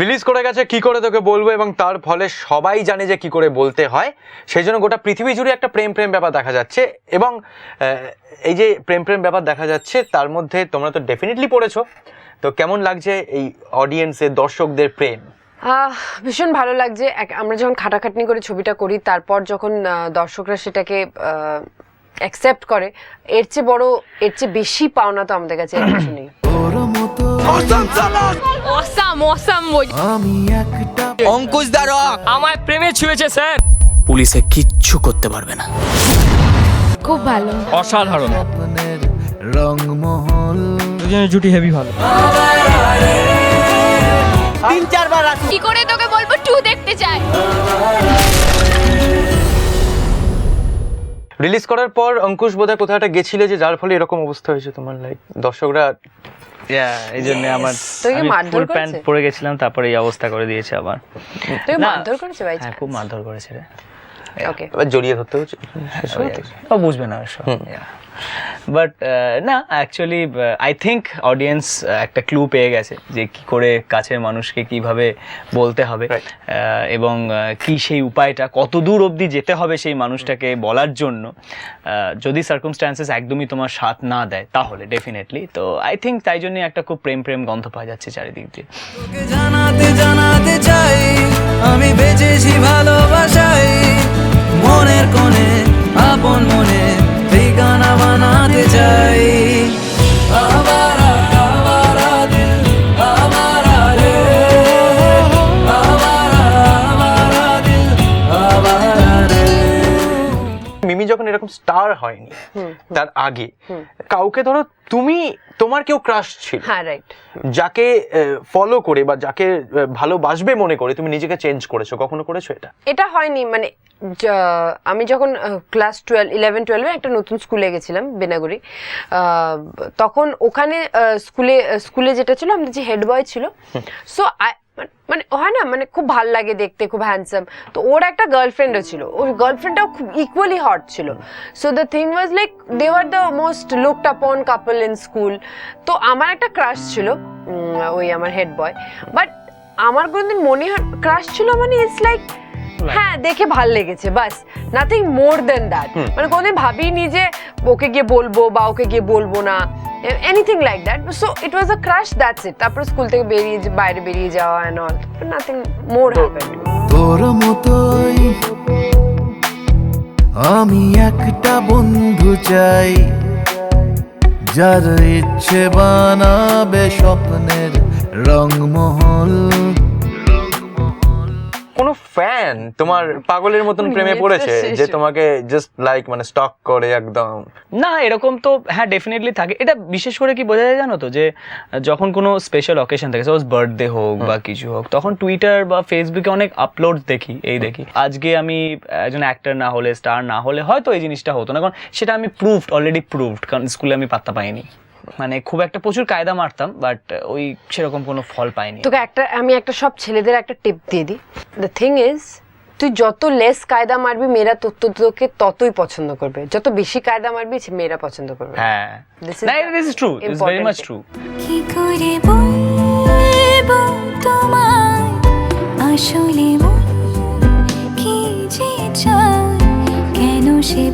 Release করে গেছে কি করে তোকে বলবো, এবং তার ফলে সবাই জানে যে কি করে বলতে হয়। সেই জন্য গোটা পৃথিবী জুড়ে একটা প্রেম প্রেম ব্যাপার দেখা যাচ্ছে, এবং এই যে প্রেম প্রেম ব্যাপার দেখা যাচ্ছে তার মধ্যে তোমরা তো ডেফিনেটলি পড়েছো। তো কেমন লাগছে এই অডিয়েন্সের, দর্শকদের প্রেম? ভীষণ ভালো লাগছে। আমরা যখন খাটাখাটনি করে ছবিটা করি, তারপর যখন দর্শকরা সেটাকে অ্যাকসেপ্ট করে, এর চেয়ে বেশি পাওনা তো আমাদের কাছে কিছু নেই। অঙ্কুশ দা রক আমার প্রেমে ছুঁয়েছে স্যার। পুলিশে কিচ্ছু করতে পারবে না। খুব ভালো, অসাধারণ রংমহল দুজনের জুটি হেভি ভালো। 3-4 বার কি করে তোকে বলবো 2 দেখতে চাই। রিলিজ করার পর অঙ্কুশ বোধহয় কোথাও একটা গেছিলে, যে যার ফলে এরকম অবস্থা হয়েছে তোমার, লাইক দর্শকরা এই জন্য আমার তোকে মারধর ফুল করেছে? প্যান্ট পরে গেছিলাম, তারপরে এই অবস্থা করে দিয়েছে আবার। তুই না, মারধর করেছে ভাই? হ্যাঁ খুব মারধর করেছে রে। ওকে, এবার জড়িয়ে ধরতে হচ্ছে। ও বুঝবে না এসব। বাট না, অ্যাকচুয়ালি আই থিঙ্ক অডিয়েন্স একটা ক্লু পেয়ে গেছে যে কি করে কাছের মানুষকে কিভাবে বলতে হবে, এবং কি সেই উপায়টা, কত দূর অবধি যেতে হবে সেই মানুষটাকে বলার জন্য। যদি সার্কামস্ট্যান্সেস একদমই তোমার সাথ না দেয় তাহলে ডেফিনেটলি, তো আই থিঙ্ক তাই জন্য একটা খুব প্রেম প্রেম গন্ধ পাওয়া যাচ্ছে চারিদিক দিয়ে। জানাতে চাই আমি বেঁচেছি ভালোবাসায়, মনের কোণে আপন মনে ঠিকানা বানাতে চাই। আবারা আবারা দিল আবারা রে, আবারা আবারা দিল আবারা রে। মিমি যখন এরকম স্টার হয়নি তার আগে কাউকে, ধরো তোমার কেউ ক্রাশ ছিল, হ্যাঁ রাইট, যাকে ফলো করে বা যাকে ভালোবাসবে মনে করে তুমি নিজেকে চেঞ্জ করেছো, কখনো করেছো এটা? এটা হয়নি। মানে আমি যখন ক্লাস 11-12 একটা নতুন স্কুলে গেছিলাম, বেনাগুড়ি, তখন ওখানে স্কুলে যেটা ছিল, আমাদের যে হেড বয় ছিল, সো মানে হয় না, মানে খুব ভাল লাগে দেখতে, খুব হ্যান্ডসাম। তো ওর একটা গার্লফ্রেন্ডও ছিল, ওর গার্লফ্রেন্ডটাও খুব ইকুয়ালি হট ছিল। So the thing was like they were the most looked upon couple in school. তো আমার একটা ক্রাশ ছিল ওই আমার হেড বয়, বাট আমার কোনোদিন মনে হয় ক্রাশ ছিল মানে ইটস লাইক হ্যাঁ দেখে ভাল লেগেছে, বাস, নাথিং মোর দেন দ্যাট। মানে কোনোদিন ভাবিনি যে ওকে গিয়ে বলবো বা ওকে গিয়ে বলবো না, anything like that. So it was a crush, that's it. তারপর স্কুল থেকে বাইরে বেরিয়ে যাওয়া and all, nothing more happened. তোর মতোই আমি একটা বন্ধু চাই, যার ইচ্ছে বানাবে স্বপ্নের রংমহল। কোনো ফ্যান তোমার পাগলের মতন প্রেমে পড়েছে যে তোমাকে জাস্ট লাইক মানে স্টক করে একদম? না, এরকম তো হ্যাঁ ডেফিনেটলি থাকে। এটা বিশেষ করে কি বোঝা যায় জানো তো, যে যখন কোনো স্পেশাল অকেশন থাকে, সাপোজ বার্থডে হোক বা কিছু হোক, তখন টুইটার বা ফেসবুকে অনেক আপলোড দেখি, দেখি আজকে আমি একজন অ্যাক্টর না হলে, স্টার না হলে হয়তো এই জিনিসটা হতো না, কারণ সেটা আমি অলরেডি প্রুভড, কারণ স্কুলে আমি পাত্তা পাইনি। মানে খুব একটা প্রচুর কায়দা মারতাম, বাট ওই সেরকম কোনো ফল পাইনি। তোকে আমি একটা সব ছেলেদের একটা টিপ দিয়ে দিই। দ্য থিং ইজ, তুই যত লেস কায়দা মারবি মেয়েরা তোকে ততই পছন্দ করবে, যত বেশি কায়দা মারবি মেয়েরা পছন্দ করবে। হ্যাঁ, this is true, it's very much true. কি করে বলবো তোমায় আসলে মন কি যে চায়, কেন সে